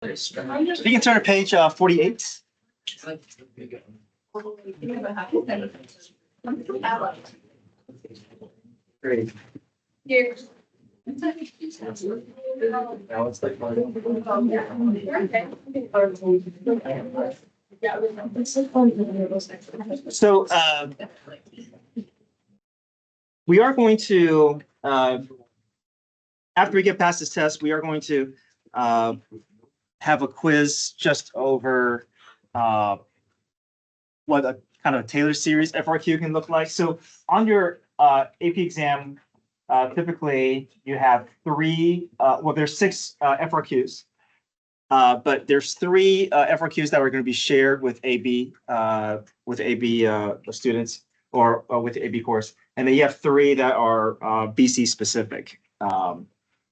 You can turn to page 48. Great. So we are going to, after we get past this test, we are going to have a quiz just over what a kind of a Taylor series FRQ can look like. So on your AP exam, typically you have three, well, there's six FRQs, but there's three FRQs that are going to be shared with AB students or with the AB course, and then you have three that are BC specific.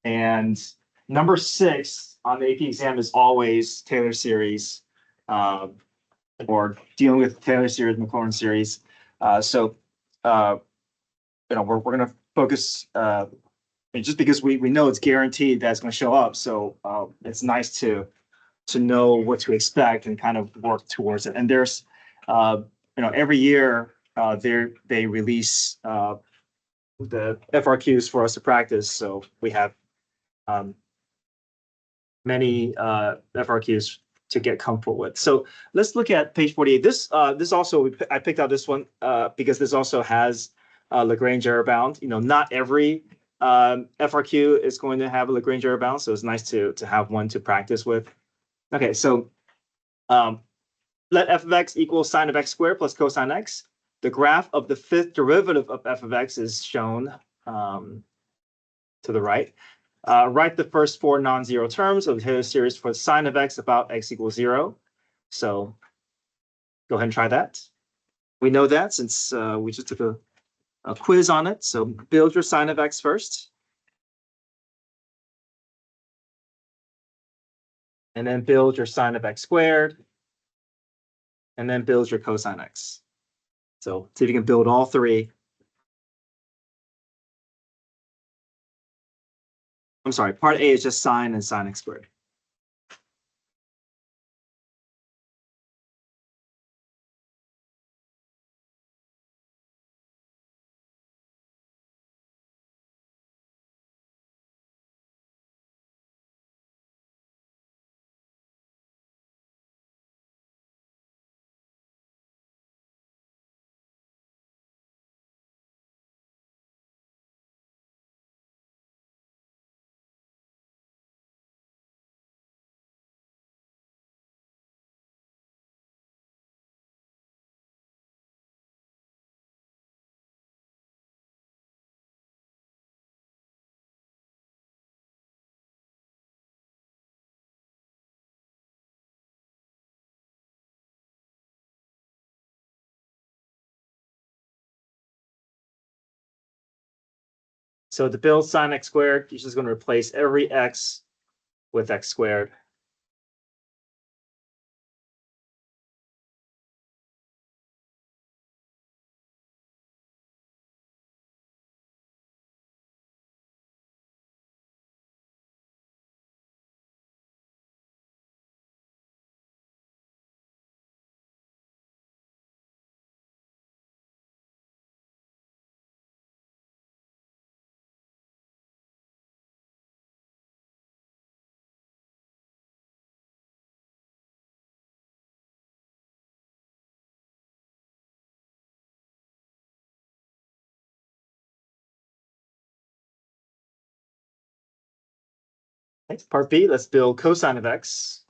And number 6 on the AP exam is always Taylor series, or dealing with Taylor series, Maclaurin series. So we're going to focus just because we know it's guaranteed that it's going to show up. So it's nice to know what to expect and kind of work towards it. And there's every year they release the FRQs for us to practice. So we have many FRQs to get comfortable with. So let's look at page 48. This also, I picked out this one because this also has LaGrange error bound. Not every FRQ is going to have a LaGrange error bound, so it's nice to have one to practice with. Okay, so let f of x equal sine of x squared plus cosine x. The graph of the fifth derivative of f of x is shown to the right. Write the first 4 non-zero terms of the Taylor series for sine of x about x equals 0. So go ahead and try that. We know that since we just took a quiz on it. So build your sine of x first. And then build your sine of x squared. And then build your cosine x. So see if you can build all three. I'm sorry, part A is just sine and sine x squared. So to build sine x squared, you're just going to replace every x with x squared. Okay, part B, let's build cosine of x.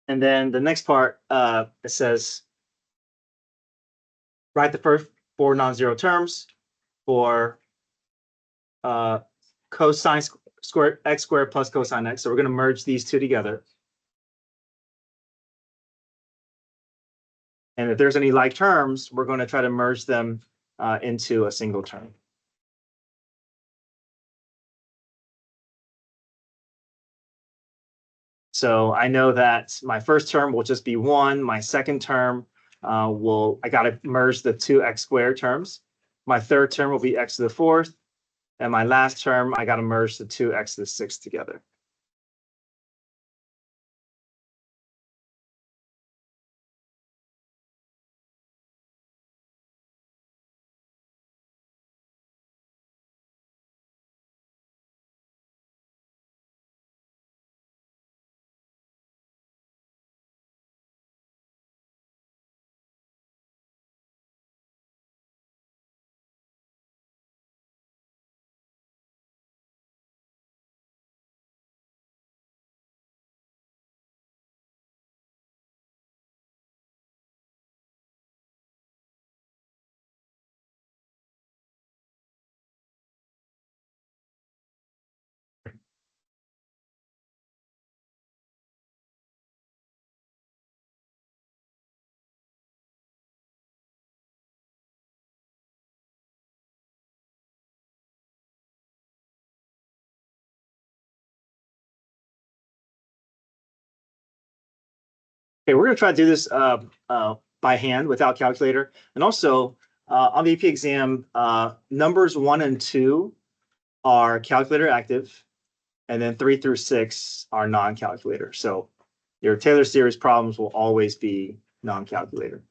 And then the next part, it says, write the first 4 non-zero terms for cosine squared x squared plus cosine x. So we're going to merge these two together. And if there's any like terms, we're going to try to merge them into a single term. So I know that my first term will just be 1. My second term I got to merge the two x squared terms. My third term will be x to the fourth. And my last term, I got to merge the two x to the sixth together. Okay, we're going to try to do this by hand without calculator. And also, on the AP exam, numbers 1 and 2 are calculator active, and then 3 through 6 are non-calculator. So your Taylor series problems will always be non-calculator.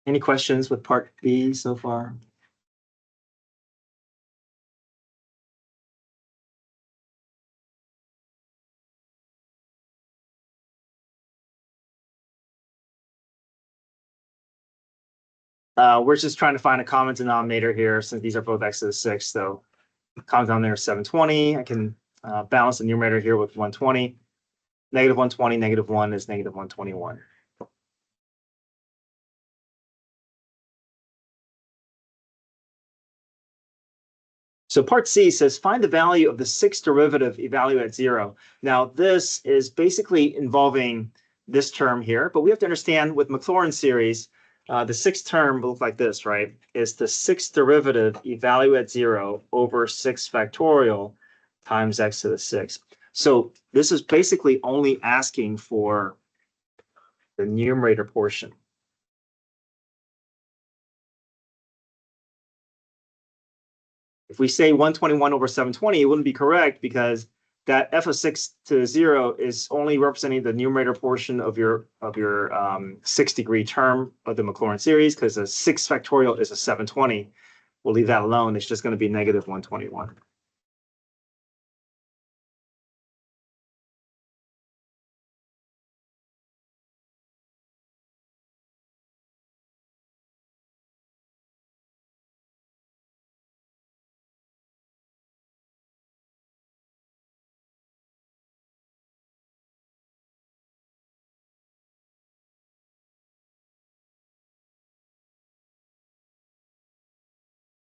Any questions with part B so far? We're just trying to find a common denominator here since these are both x to the sixth. So common denominator is 720. I can balance the numerator here with 120. Negative 120, negative 1 is negative 121. So part C says find the value of the sixth derivative evaluated at 0. Now this is basically involving this term here, but we have to understand with Maclaurin series, the sixth term will look like this, right? Is the sixth derivative evaluated at 0 over 6 factorial times x to the sixth. So this is basically only asking for the numerator portion. If we say 121 over 720, it wouldn't be correct because that f of 6 to 0 is only representing the numerator portion of your 6-degree term of the Maclaurin series, because a 6 factorial is a 720. We'll leave that alone. It's just going to be negative 121.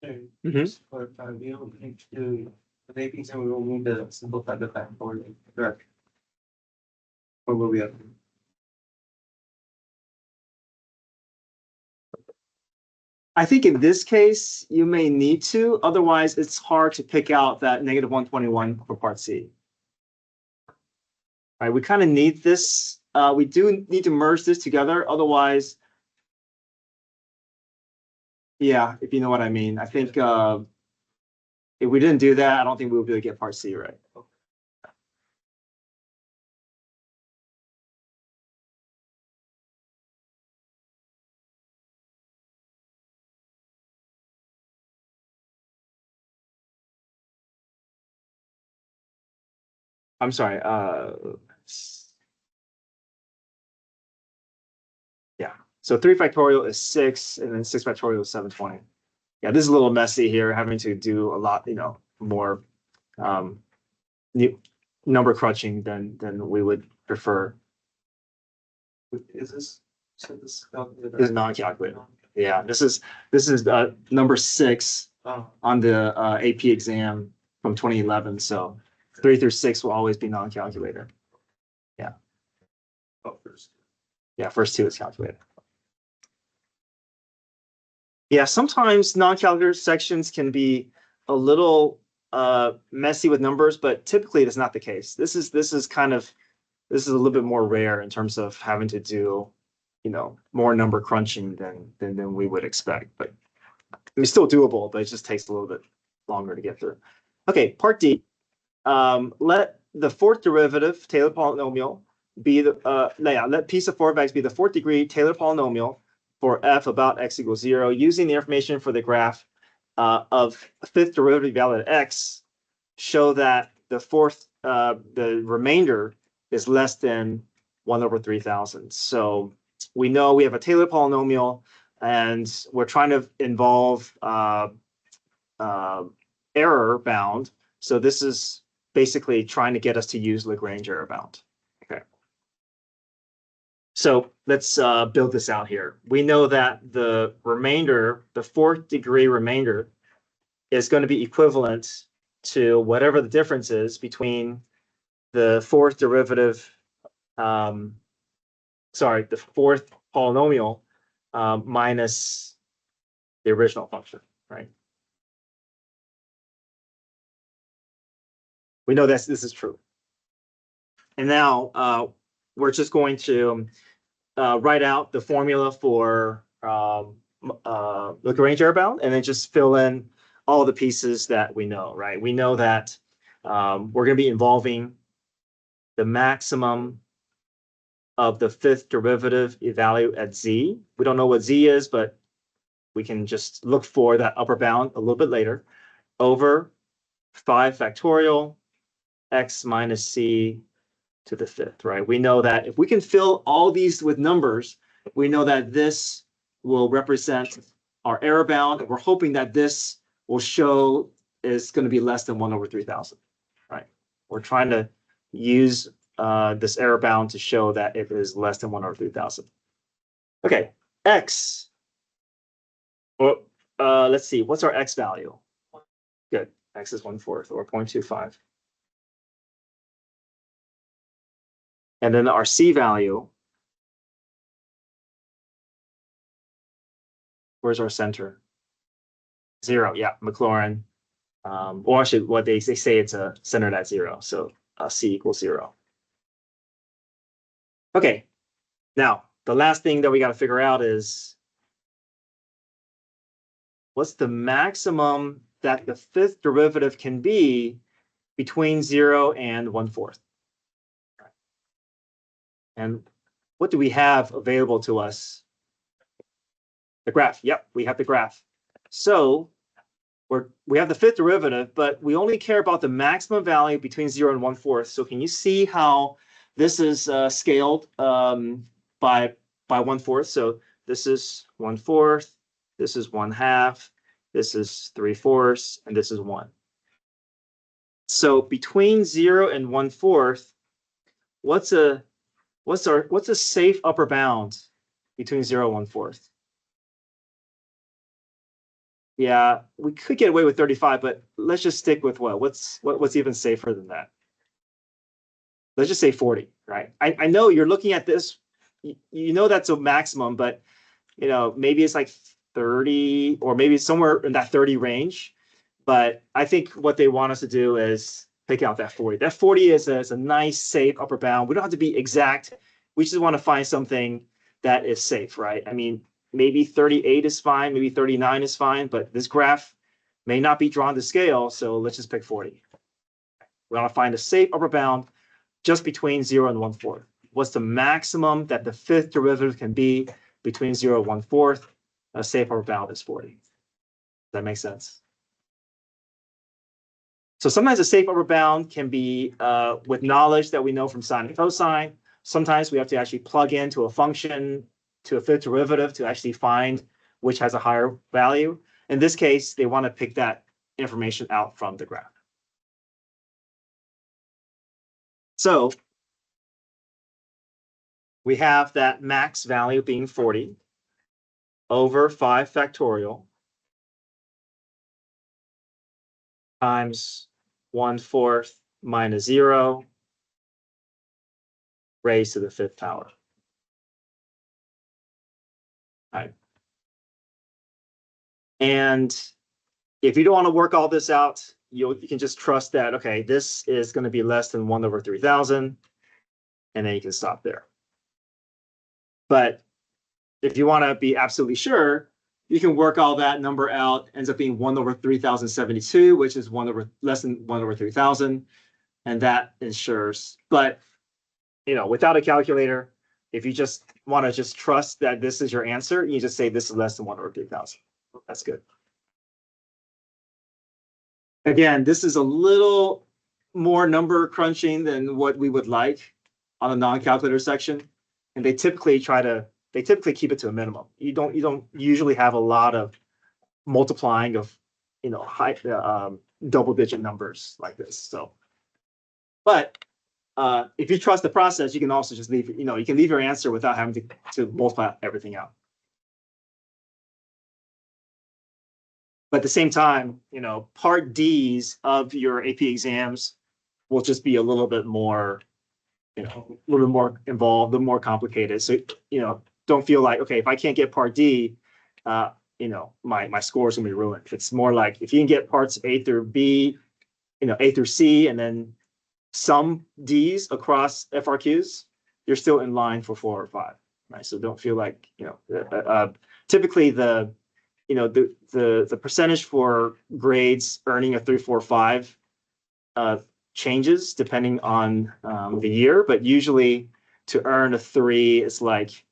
Mhm. For we'll make the ratings and we will move the simplify the factorial. Correct. Or will we have? I think in this case, you may need to, otherwise it's hard to pick out that negative 121 for part C. Right, we kind of need this. We do need to merge this together, otherwise, yeah, if you know what I mean. I think if we didn't do that, I don't think we would be able to get part C right. I'm sorry. Yeah. So 3 factorial is 6, and then 6 factorial is 720. Yeah, this is a little messy here, having to do a lot, more new number crunching than we would prefer. Is this? So this calculator. This is non-calculated. Yeah, this is number 6 on the AP exam from 2011. So 3 through 6 will always be non-calculated. Yeah. Oh, first. Yeah, first 2 is calculated. Yeah, sometimes non-calculator sections can be a little messy with numbers, but typically it's not the case. This is a little bit more rare in terms of having to do, more number crunching than we would expect. But it's still doable, but it just takes a little bit longer to get through. Okay, part D. Let the fourth derivative Taylor polynomial be let p sub 4 of x be the fourth degree Taylor polynomial for f about x equals 0 using the information for the graph of fifth derivative valid at x. Show that the remainder is less than 1/3000. So we know we have a Taylor polynomial, and we're trying to involve error bound. So this is basically trying to get us to use LaGrange error bound. Okay. So let's build this out here. We know that the remainder, the fourth degree remainder, is going to be equivalent to whatever the difference is between the fourth derivative, the fourth polynomial minus the original function, right? We know that this is true. And now we're just going to write out the formula for LaGrange error bound, and then just fill in all the pieces that we know, right? We know that we're going to be involving the maximum of the fifth derivative value at z. We don't know what z is, but we can just look for that upper bound a little bit later, over 5 factorial x minus c to the fifth, right? We know that if we can fill all these with numbers, we know that this will represent our error bound. And we're hoping that this will show is going to be less than 1/3000, right? We're trying to use this error bound to show that it is less than 1/3000. Okay, x. Well, let's see, what's our x value? Good, x is 1/4 or 0.25. And then our c value, where's our center? 0, yeah, Maclaurin. Or actually, what they say it's a centered at 0, so c equals 0. Okay, now the last thing that we got to figure out is what's the maximum that the fifth derivative can be between 0 and 1/4. And what do we have available to us? The graph. Yep, we have the graph. So we have the fifth derivative, but we only care about the maximum value between 0 and 1/4. So can you see how this is scaled by 1/4? So this is 1/4, this is 1/2, this is 3/4, and this is 1. So between 0 and 1/4, what's a safe upper bound between 0 and 1/4? Yeah, we could get away with 35, but let's just stick with what's even safer than that. Let's just say 40, right? I know you're looking at this, you know that's a maximum, but maybe it's like 30 or maybe somewhere in that 30 range. But I think what they want us to do is pick out that 40. That 40 is a nice, safe upper bound. We don't have to be exact. We just want to find something that is safe, right? I mean, maybe 38 is fine, maybe 39 is fine, but this graph may not be drawn to scale, so let's just pick 40. We want to find a safe upper bound just between 0 and 1/4. What's the maximum that the fifth derivative can be between 0 and 1/4? A safe upper bound is 40. Does that make sense? So sometimes a safe upper bound can be with knowledge that we know from sine and cosine. Sometimes we have to actually plug into a function, to a fifth derivative to actually find which has a higher value. In this case, they want to pick that information out from the graph. So we have that max value being 40 over 5 factorial times 1/4 minus 0 raised to the fifth power. Right. And if you don't want to work all this out, you can just trust that, okay, this is going to be less than 1 over 3,000, and then you can stop there. But if you want to be absolutely sure, you can work all that number out, ends up being 1 over 3,072, which is less than 1 over 3,000, and that ensures. But without a calculator, if you just want to just trust that this is your answer, you just say this is less than 1 over 3,000. That's good. Again, this is a little more number crunching than what we would like on a non-calculator section, and they typically keep it to a minimum. You don't usually have a lot of multiplying of high double-digit numbers like this. So, but if you trust the process, you can also just leave. You can leave your answer without having to multiply everything out. But at the same time, part D's of your AP exams will just be a little bit more, a little bit more involved, a little more complicated. So, don't feel like, okay, if I can't get part D, my score is gonna be ruined. It's more like if you can get parts A through B, A through C, and then some D's across FRQs, you're still in line for 4 or 5, right? So don't feel like, typically the percentage for grades earning a 3, 4, 5 changes depending on the year, but usually to earn a 3 is like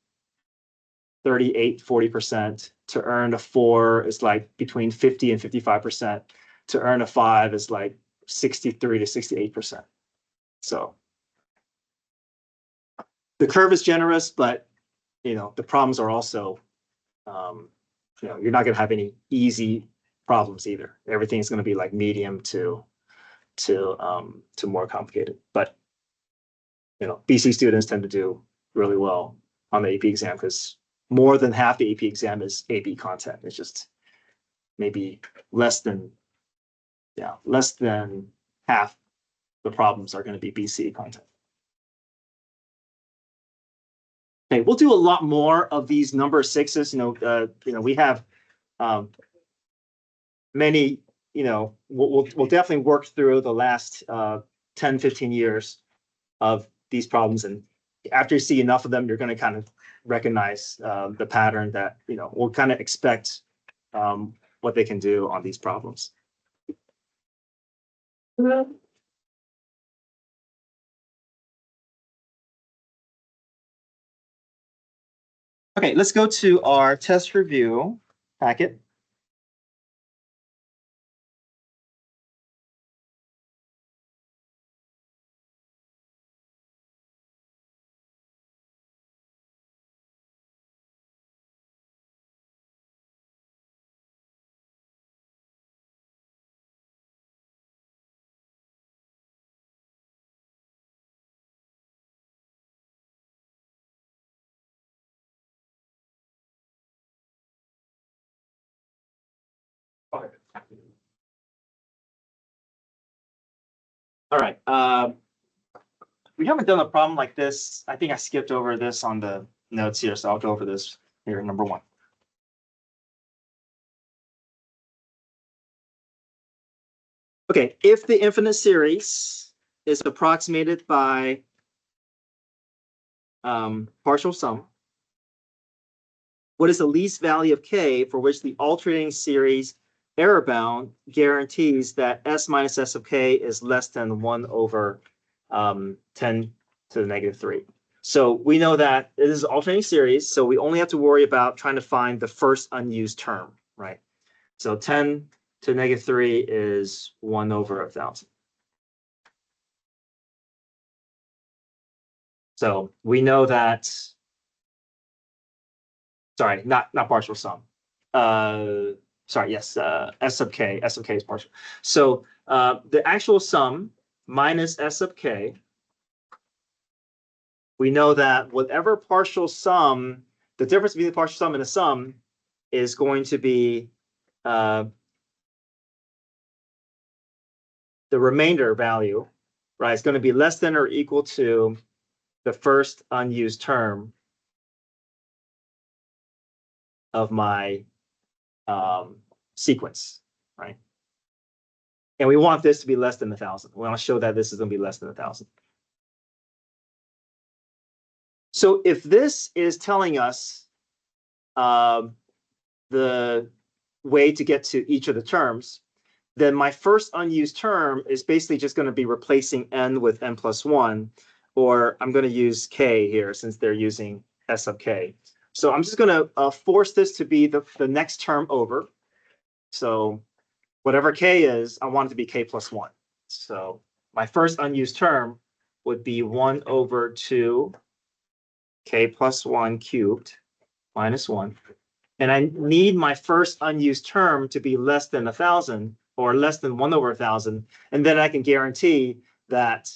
38-40%. To earn a 4 is like between 50 and 55%. To earn a 5 is like 63 to 68%. So the curve is generous, but the problems are also you're not going to have any easy problems either. Everything's going to be like medium to more complicated. But BC students tend to do really well on the AP exam because more than half the AP exam is AP content. It's just maybe less than half the problems are going to be BC content. Okay, we'll do a lot more of these number sixes. We have many. We'll definitely work through the last 10, 15 years of these problems, and after you see enough of them, you're going to kind of recognize the pattern that we'll kind of expect what they can do on these problems. Okay, let's go to our test review packet. All right. We haven't done a problem like this. I think I skipped over this on the notes here, so I'll go over this here, number one. Okay, if the infinite series is approximated by partial sum, what is the least value of k for which the alternating series error bound guarantees that s minus s of k is less than 1 over 10 to the negative 3? So we know that it is an alternating series, so we only have to worry about trying to find the first unused term, right? So 10 to the negative 3 is 1 over 1,000. So we know that, sorry, not partial sum. Sorry, yes, S sub k is partial. So the actual sum minus S sub k, we know that whatever partial sum, the difference between the partial sum and the sum is going to be the remainder value, right? It's going to be less than or equal to the first unused term of my sequence, right? And we want this to be less than 1,000. We want to show that this is going to be less than 1,000. So if this is telling us the way to get to each of the terms, then my first unused term is basically just going to be replacing n with n plus 1, or I'm going to use k here since they're using s sub k. So I'm just going to force this to be the next term over. So whatever k is, I want it to be k plus 1. So my first unused term would be 1 over 2 k plus 1 cubed minus 1. And I need my first unused term to be less than 1,000 or less than 1 over 1,000. And then I can guarantee that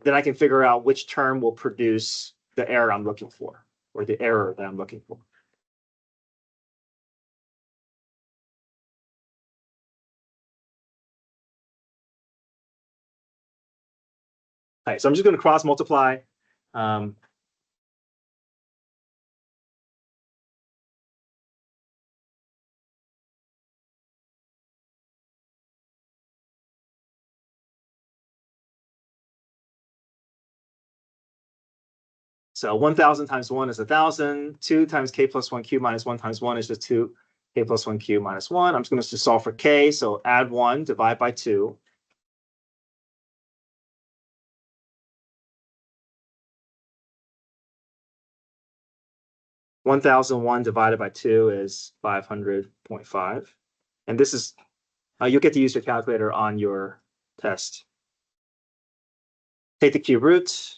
then I can figure out which term will produce the error I'm looking for, or the error that I'm looking for. All right, so I'm just going to cross multiply. So 1,000 times 1 is 1,000. 2 times k plus 1 cubed minus 1 times 1 is just 2. K plus 1 cubed minus 1. I'm just going to solve for k. So add 1, divide by 2. (1,001) divided by 2 is 500.5. And this is, you'll get to use your calculator on your test. Take the cube root.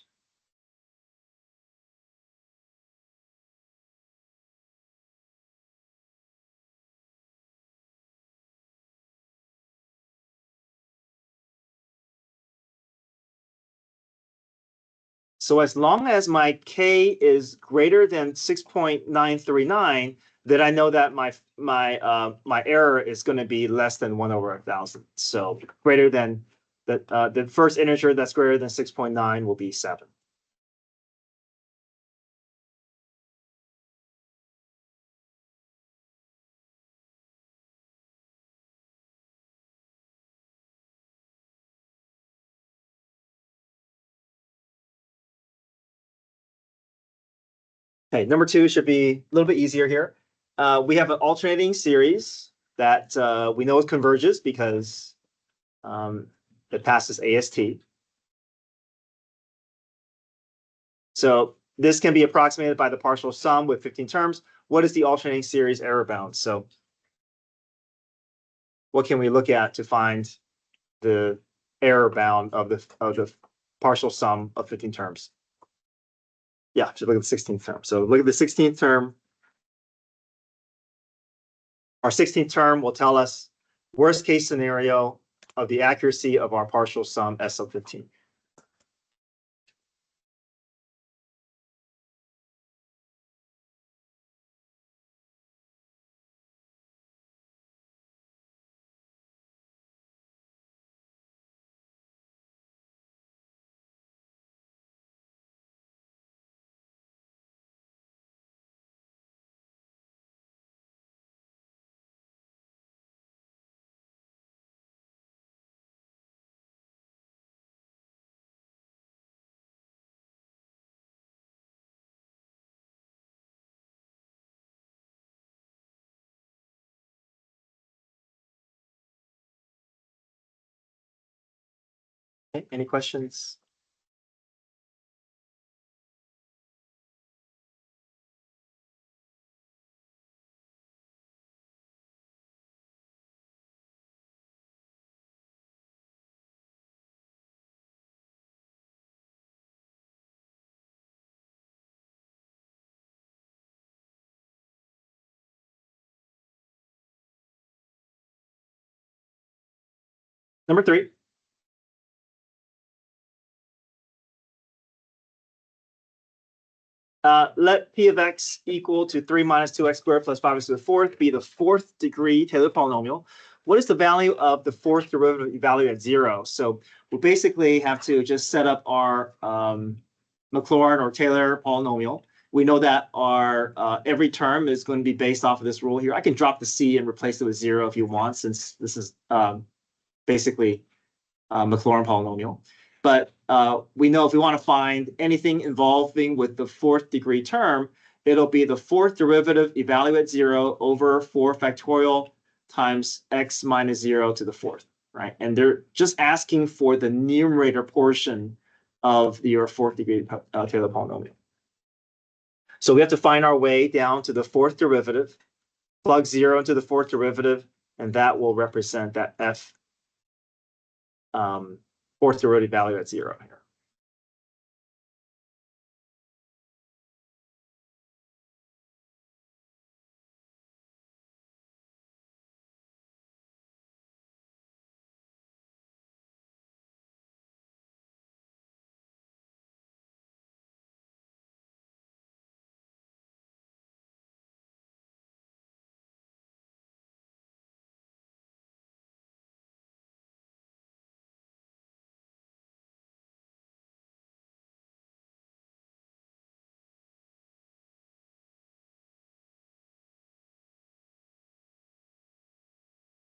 So as long as my k is greater than 6.939, then I know that my error is going to be less than 1 over 1,000. So greater than the first integer that's greater than 6.9 will be 7. Okay, number 2 should be a little bit easier here. We have an alternating series that we know it converges because it passes AST. So this can be approximated by the partial sum with 15 terms. What is the alternating series error bound? So what can we look at to find the error bound of the partial sum of 15 terms? Yeah, should look at the 16th term. So look at the 16th term. Our 16th term will tell us worst case scenario of the accuracy of our partial sum S sub 15. Okay, any questions? Number 3. Let p of x equal to 3 minus 2x squared plus 5x to the fourth be the fourth degree Taylor polynomial. What is the value of the fourth derivative evaluated at 0? So we basically have to just set up our Maclaurin or Taylor polynomial. We know that our every term is going to be based off of this rule here. I can drop the c and replace it with 0 if you want, since this is basically Maclaurin polynomial. But we know if we want to find anything involving with the fourth degree term, it'll be the fourth derivative evaluate 0 over 4 factorial times x minus 0 to the fourth, right? And they're just asking for the numerator portion of your fourth degree Taylor polynomial. So we have to find our way down to the fourth derivative, plug 0 into the fourth derivative, and that will represent that f fourth derivative value at 0 here.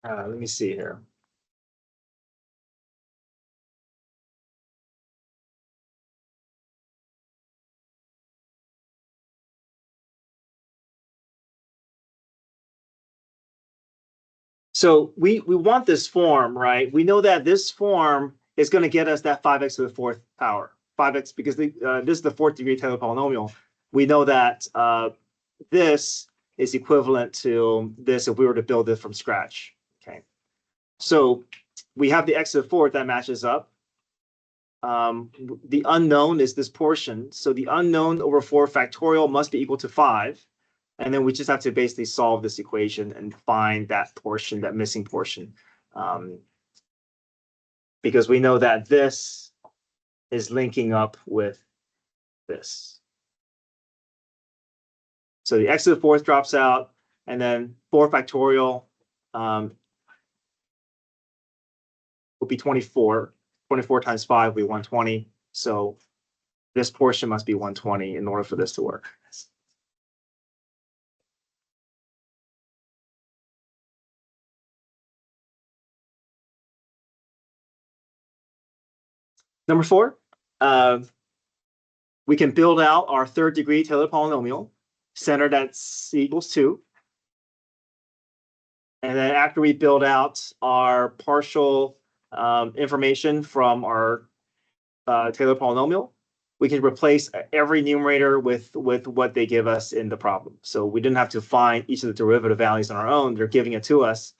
Let me see here. So we want this form, right? We know that this form is going to get us that 5x to the fourth power. 5x, because this is the fourth degree Taylor polynomial. We know that this is equivalent to this if we were to build it from scratch. Okay. So we have the x to the fourth that matches up. The unknown is this portion. So the unknown over 4 factorial must be equal to 5. And then we just have to basically solve this equation and find that portion, that missing portion. Because we know that this is linking up with this. So the x to the fourth drops out, and then 4 factorial will be 24. 24 times 5 will be 120. So this portion must be 120 in order for this to work. Number 4, we can build out our third degree Taylor polynomial centered at c equals 2. And then after we build out our partial information from our Taylor polynomial, we can replace every numerator with what they give us in the problem. So we didn't have to find each of the derivative values on our own. They're giving it to us.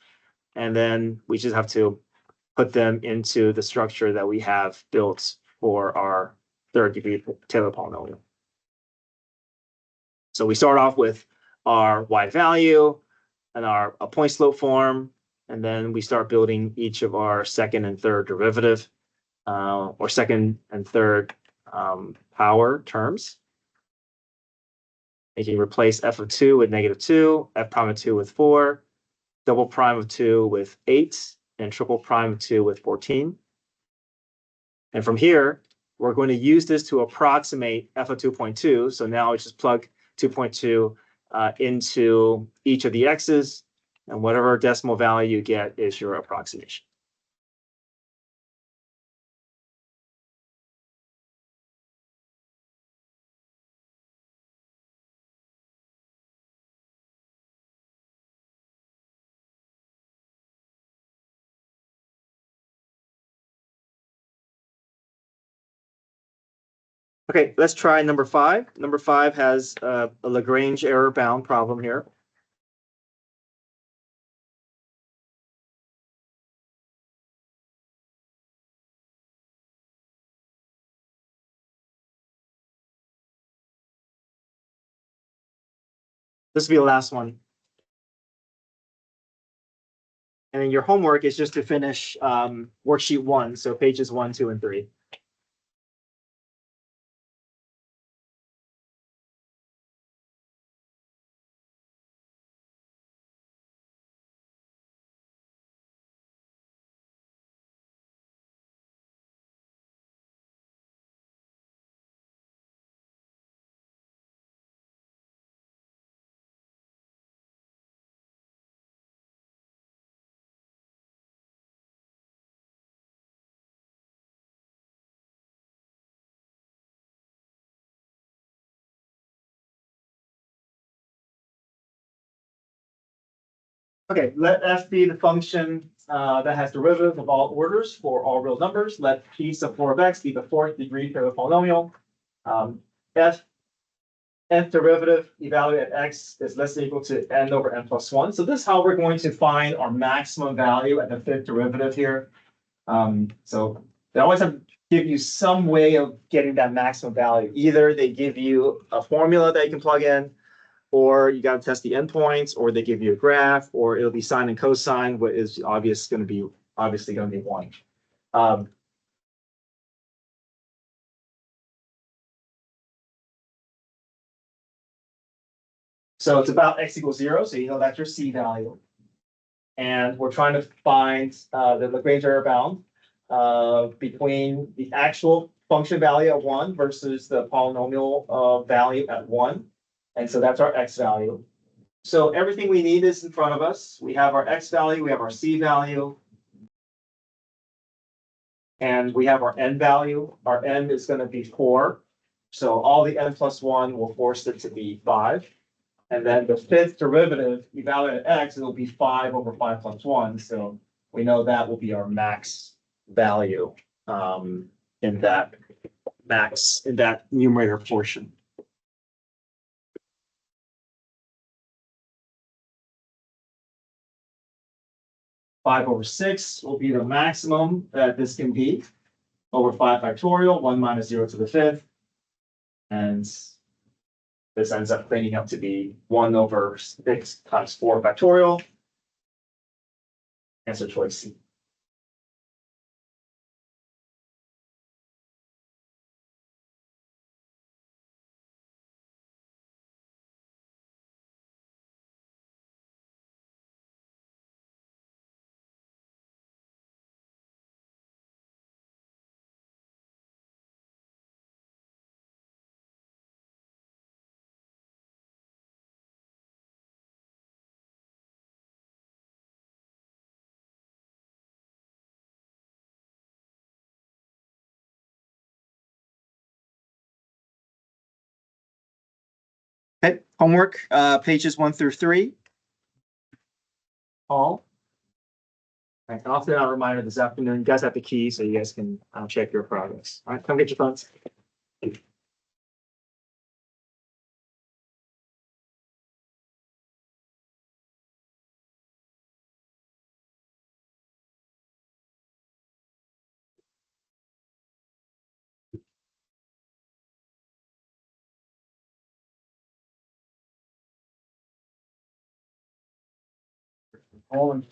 And then we just have to put them into the structure that we have built for our third degree Taylor polynomial. So we start off with our y value and our point slope form, and then we start building each of our second and third derivative or second and third power terms. You can replace f of 2 with -2, f prime of 2 with 4, double prime of 2 with 8, and triple prime of 2 with 14. And from here, we're going to use this to approximate f of 2.2. So now I just plug 2.2 into each of the x's, and whatever decimal value you get is your approximation. Okay, let's try number 5. Number 5 has a LaGrange error bound problem here. This will be the last one. And then your homework is just to finish worksheet 1, so pages 1, 2, and 3. Okay, let f be the function that has derivative of all orders for all real numbers. Let p sub 4 of x be the 4th degree for the polynomial. F derivative evaluate at x is less than or equal to n over n plus 1. So this is how we're going to find our maximum value at the 5th derivative here. So they always have to give you some way of getting that maximum value. Either they give you a formula that you can plug in, or you got to test the endpoints, or they give you a graph, or it'll be sine and cosine, what is obviously going to be 1. So it's about x equals 0, so you know that's your c value. And we're trying to find the Lagrange error bound between the actual function value at 1 versus the polynomial value at 1. And so that's our x value. So everything we need is in front of us. We have our x value, we have our c value, and we have our n value. Our n is going to be 4. So all the n plus 1 will force it to be 5. And then the 5th derivative, evaluate at x, it'll be 5 over 5 plus 1. So we know that will be our max value in that numerator portion. Five over 6 will be the maximum that this can be over 5 factorial, 1 minus 0 to the 5th. And this ends up cleaning up to be 1 over 6 times 4 factorial. Answer choice C. Okay, homework, pages 1 through 3. All. Right, I'll send out a reminder this afternoon. You guys have the key, so you guys can check your progress. All right, come get your phones. All in.